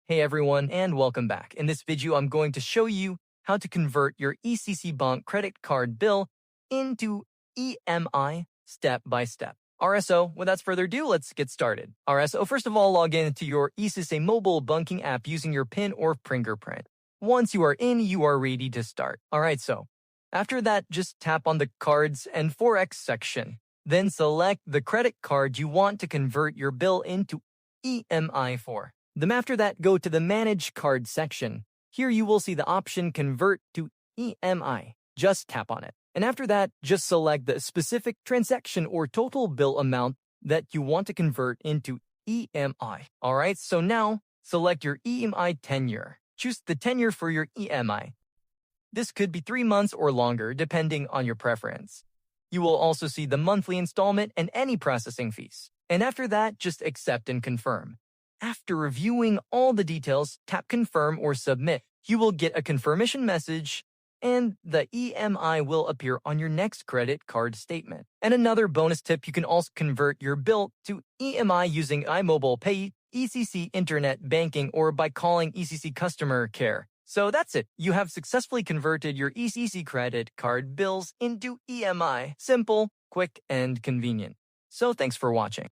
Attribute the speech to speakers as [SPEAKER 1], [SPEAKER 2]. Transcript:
[SPEAKER 1] Hey everyone, and welcome back. In this video, I'm going to show you how to convert your Icici bank credit card bill into EMI step by step. RSO, without further ado, let's get started. RSO, first of all, log into your Icici mobile banking app using your PIN or fingerprint. Once you are in, you are ready to start. Alright, so after that, just tap on the Cards and Forex section. Then select the credit card you want to convert your bill into EMI for. Then after that, go to the Manage Card section. Here you will see the option Convert to EMI. Just tap on it. And after that, just select the specific transaction or total bill amount that you want to convert into EMI. Alright, so now select your EMI tenure. Choose the tenure for your EMI. This could be 3 months or longer, depending on your preference. You will also see the monthly installment and any processing fees. And after that, just accept and confirm. After reviewing all the details, tap Confirm or Submit. You will get a confirmation message, and the EMI will appear on your next credit card statement. And another bonus tip, you can also convert your bill to EMI using iMobile Pay, Icici Internet Banking, or by calling Icici Customer Care. So that's it. You have successfully converted your Icici credit card bills into EMI. Simple, quick, and convenient. So thanks for watching.